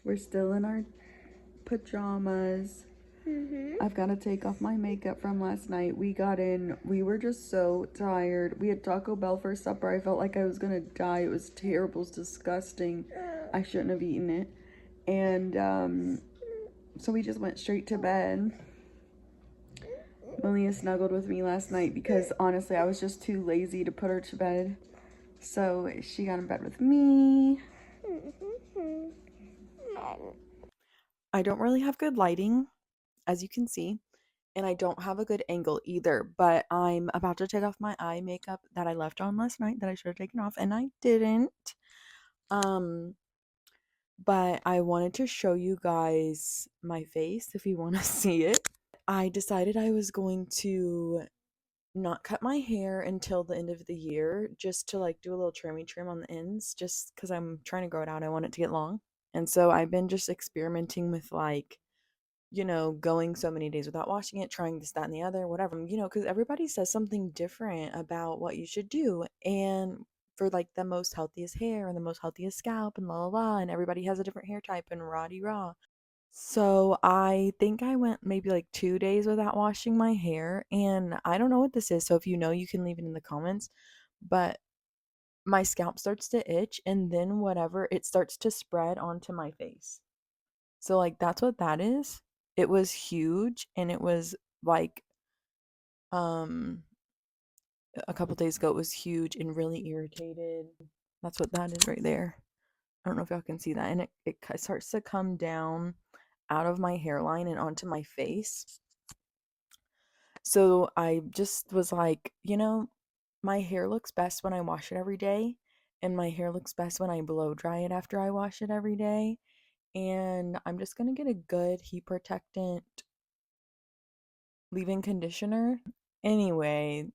We're still in our pajamas. I've got to take off my makeup from last night. We got in. We were just so tired. We had Taco Bell for supper. I felt like I was going to die. It was terrible. It was disgusting. I shouldn't have eaten it. And so we just went straight to bed. Malia snuggled with me last night because honestly I was just too lazy to put her to bed. So she got in bed with me. I don't really have good lighting, as you can see, and I don't have a good angle either, but I'm about to take off my eye makeup that I left on last night that I should have taken off, and I didn't. Um, but I wanted to show you guys my face if you want to see it. I decided I was going to not cut my hair until the end of the year, just to like do a little trim on the ends, just because I'm trying to grow it out. I want it to get long. And so I've been just experimenting with like, going so many days without washing it, trying this, that, and the other, whatever, because everybody says something different about what you should do. And for like the most healthiest hair and the most healthiest scalp and la la la, and everybody has a different hair type and rah rah. So I think I went maybe like 2 days without washing my hair, and I don't know what this is. So if you know, you can leave it in the comments. But my scalp starts to itch, and then whatever, it starts to spread onto my face. So like that's what that is. It was huge, and it was like um a couple days ago it was huge and really irritated. That's what that is right there. I don't know if y'all can see that, and it starts to come down out of my hairline and onto my face. So I just was like, my hair looks best when I wash it every day, and my hair looks best when I blow dry it after I wash it every day. And I'm just going to get a good heat protectant leave-in conditioner. Anyway,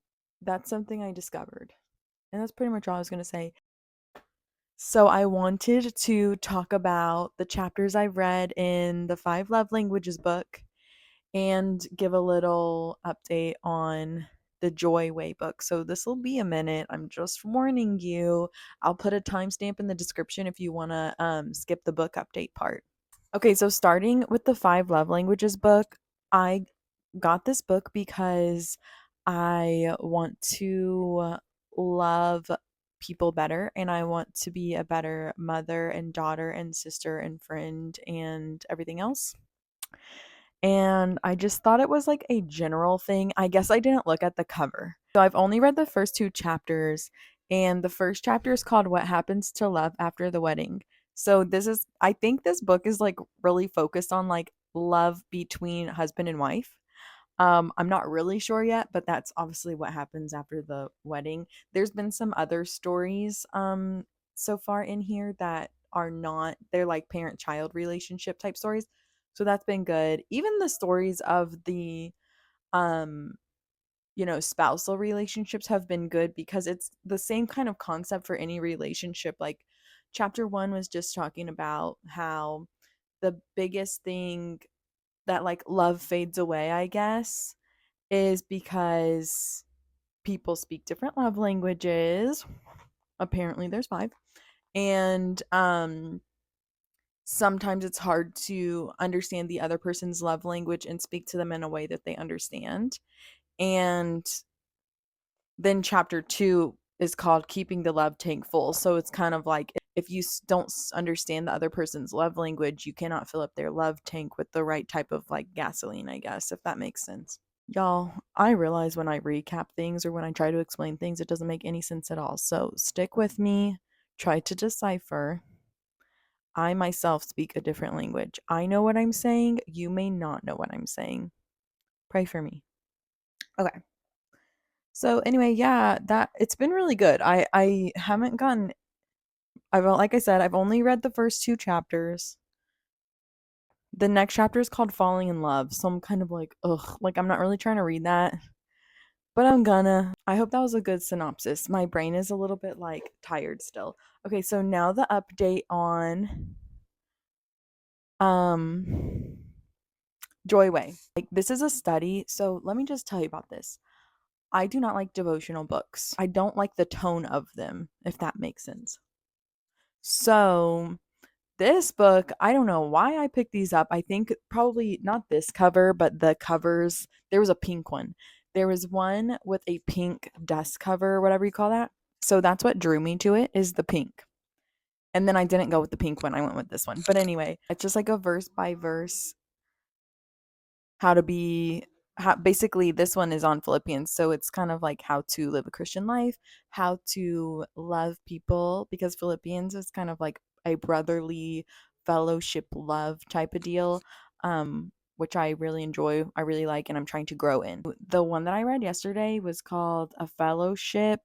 that's something I discovered. And that's pretty much all I was going to say. So I wanted to talk about the chapters I've read in the 5 Love Languages book and give a little update on the Joy Way book. So this will be a minute. I'm just warning you. I'll put a timestamp in the description if you want to skip the book update part. Okay, so starting with the 5 Love Languages book, I got this book because I want to love people better, and I want to be a better mother and daughter and sister and friend and everything else. And I just thought it was like a general thing. I guess I didn't look at the cover. So I've only read the first 2 chapters, and the first chapter is called What Happens to Love After the Wedding. So I think this book is like really focused on like love between husband and wife. I'm not really sure yet, but that's obviously what happens after the wedding. There's been some other stories so far in here that are not, they're like parent-child relationship type stories. So that's been good. Even the stories of the um spousal relationships have been good because it's the same kind of concept for any relationship. Like chapter 1 was just talking about how the biggest thing that like love fades away, I guess, is because people speak different love languages. Apparently there's 5. And sometimes it's hard to understand the other person's love language and speak to them in a way that they understand. And then chapter 2 is called Keeping the Love Tank Full. So it's kind of like if you don't understand the other person's love language, you cannot fill up their love tank with the right type of like gasoline, I guess, if that makes sense. Y'all, I realize when I recap things or when I try to explain things, it doesn't make any sense at all. So stick with me, try to decipher. I myself speak a different language. I know what I'm saying. You may not know what I'm saying. Pray for me. Okay. So anyway, yeah, that it's been really good. I haven't gotten like I said, I've only read the first 2 chapters. The next chapter is called Falling in Love. So I'm kind of like, ugh, like I'm not really trying to read that. But I'm gonna. I hope that was a good synopsis. My brain is a little bit like tired still. Okay, so now the update on um Joyway. Like this is a study, so let me just tell you about this. I do not like devotional books. I don't like the tone of them, if that makes sense. So, This book, I don't know why I picked these up. I think probably not this cover, but the covers. There was a pink one. There was one with a pink dust cover, whatever you call that. So that's what drew me to it, is the pink. And then I didn't go with the pink one. I went with this one. But anyway, it's just like a verse by verse how to be basically this one is on Philippians. So it's kind of like how to live a Christian life, how to love people, because Philippians is kind of like a brotherly fellowship love type of deal. Which I really enjoy, I really like, and I'm trying to grow in. The one that I read yesterday was called A Fellowship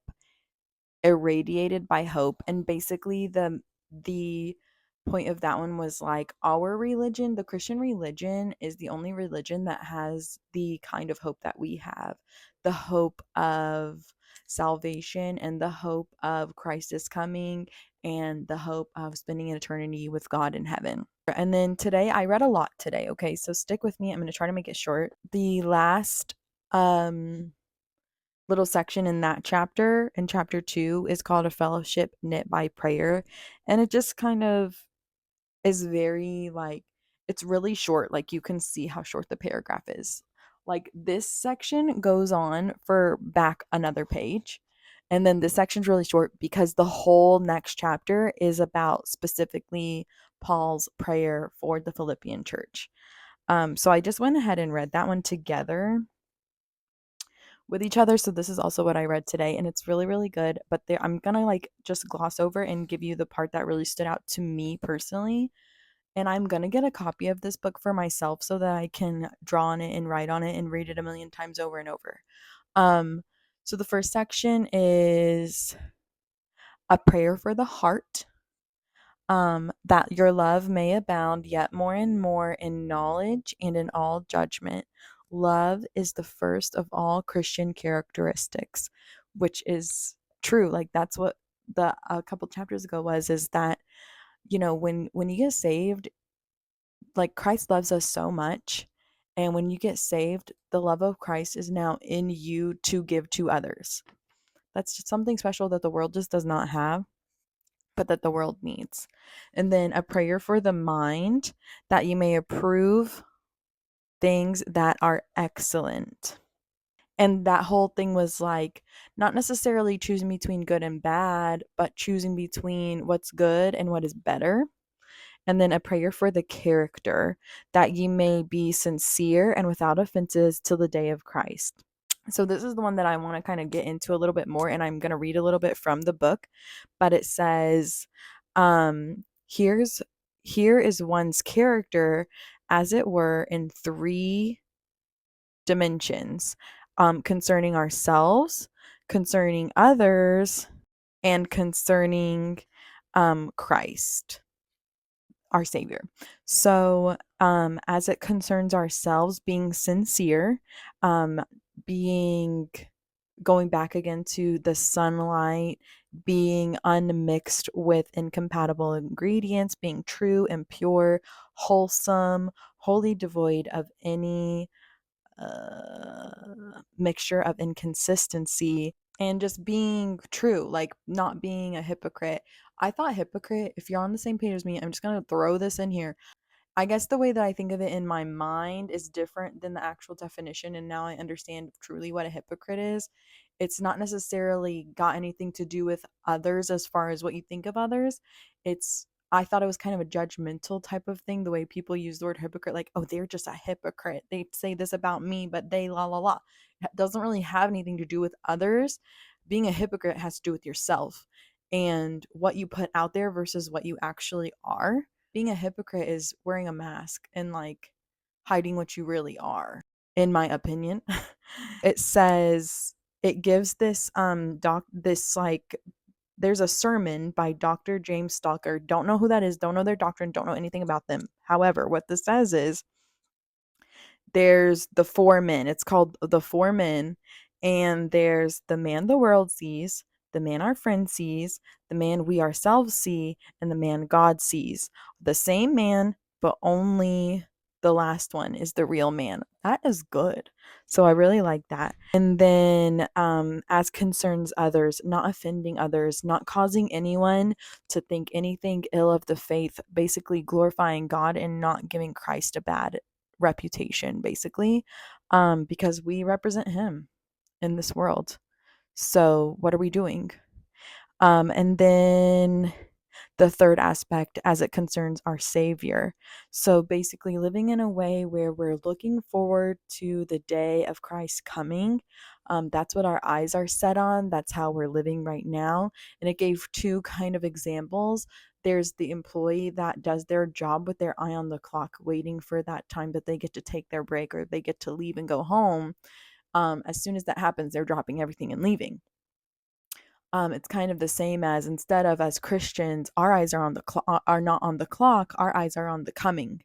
Irradiated by Hope, and basically the point of that one was like, our religion, the Christian religion, is the only religion that has the kind of hope that we have, the hope of salvation and the hope of Christ is coming and the hope of spending an eternity with God in heaven. And then today I read a lot today. Okay, so stick with me, I'm going to try to make it short. The last little section in that chapter, in chapter 2, is called A Fellowship Knit by Prayer. And it just kind of is very like, it's really short. Like, you can see how short the paragraph is. Like, this section goes on for back another page. And then this section's really short because the whole next chapter is about specifically Paul's prayer for the Philippian church. So I just went ahead and read that one together with each other. So this is also what I read today, and it's really, really good. But there, I'm gonna like just gloss over and give you the part that really stood out to me personally. And I'm gonna get a copy of this book for myself so that I can draw on it and write on it and read it a million times over and over. So the first section is a prayer for the heart. That your love may abound yet more and more in knowledge and in all judgment. Love is the first of all Christian characteristics, which is true. Like, that's what the a couple chapters ago was, is that, when you get saved, like, Christ loves us so much, and when you get saved, the love of Christ is now in you to give to others. That's just something special that the world just does not have, but that the world needs. And then a prayer for the mind, that you may approve things that are excellent. And that whole thing was like, not necessarily choosing between good and bad, but choosing between what's good and what is better. And then a prayer for the character, that ye may be sincere and without offenses till the day of Christ. So this is the one that I want to kind of get into a little bit more, and I'm going to read a little bit from the book. But it says, here is one's character, as it were, in 3 dimensions, concerning ourselves, concerning others, and concerning Christ, our Savior. So, as it concerns ourselves, being sincere, being going back again to the sunlight, being unmixed with incompatible ingredients, being true and pure, wholesome, wholly devoid of any mixture of inconsistency, and just being true, like not being a hypocrite. I thought hypocrite, if you're on the same page as me, I'm just going to throw this in here. I guess the way that I think of it in my mind is different than the actual definition, and now I understand truly what a hypocrite is. It's not necessarily got anything to do with others as far as what you think of others. I thought it was kind of a judgmental type of thing, the way people use the word hypocrite, like, oh, they're just a hypocrite. They say this about me, but they la la la. It doesn't really have anything to do with others. Being a hypocrite has to do with yourself and what you put out there versus what you actually are. Being a hypocrite is wearing a mask and like hiding what you really are, in my opinion. It says, it gives this like, there's a sermon by Dr. James Stalker. Don't know who that is, don't know their doctrine, don't know anything about them. However, what this says is, there's the 4 men. It's called The 4 Men. And there's the man the world sees, the man our friend sees, the man we ourselves see, and the man God sees. The same man, but only the last one is the real man. That is good. So I really like that. And then, as concerns others, not offending others, not causing anyone to think anything ill of the faith, basically glorifying God and not giving Christ a bad reputation, basically, because we represent him in this world. So what are we doing? And then the third aspect as it concerns our Savior. So basically, living in a way where we're looking forward to the day of Christ coming. That's what our eyes are set on. That's how we're living right now. And it gave two kind of examples. There's the employee that does their job with their eye on the clock, waiting for that time that they get to take their break or they get to leave and go home. As soon as that happens, they're dropping everything and leaving. It's kind of the same as, instead of as Christians, our eyes are on the are not on the clock, our eyes are on the coming,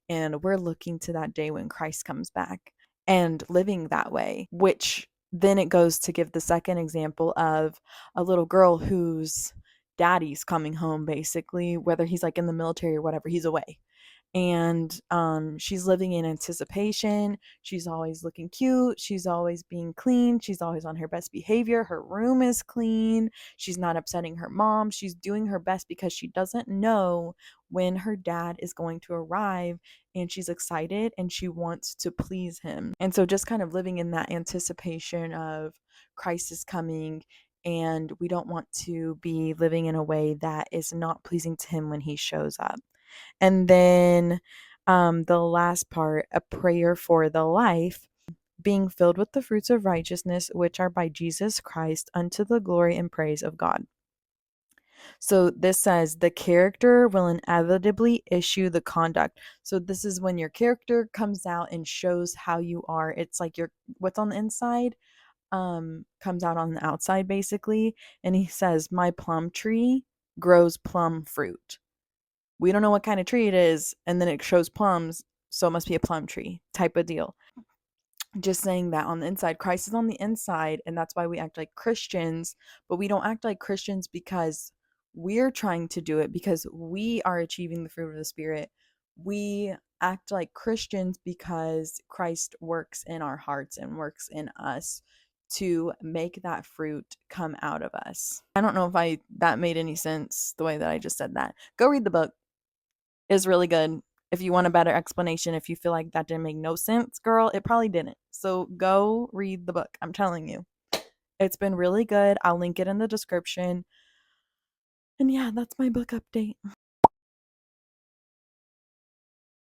and we're looking to that day when Christ comes back and living that way. Which then it goes to give the second example of a little girl whose daddy's coming home, basically, whether he's like in the military or whatever, he's away, and she's living in anticipation. She's always looking cute, she's always being clean, she's always on her best behavior, her room is clean, she's not upsetting her mom, she's doing her best because she doesn't know when her dad is going to arrive, and she's excited and she wants to please him. And so just kind of living in that anticipation of Christ is coming, and we don't want to be living in a way that is not pleasing to him when he shows up. And then, the last part, a prayer for the life, being filled with the fruits of righteousness, which are by Jesus Christ, unto the glory and praise of God. So this says the character will inevitably issue the conduct. So this is when your character comes out and shows how you are. It's like your what's on the inside comes out on the outside, basically. And he says, my plum tree grows plum fruit. We don't know what kind of tree it is, and then it shows plums, so it must be a plum tree type of deal. Just saying that on the inside, Christ is on the inside, and that's why we act like Christians, but we don't act like Christians because we're trying to do it, because we are achieving the fruit of the Spirit. We act like Christians because Christ works in our hearts and works in us to make that fruit come out of us. I don't know if that made any sense the way that I just said that. Go read the book. Is really good. If you want a better explanation, if you feel like that didn't make no sense, girl, it probably didn't. So go read the book. I'm telling you. It's been really good. I'll link it in the description. And yeah, that's my book update.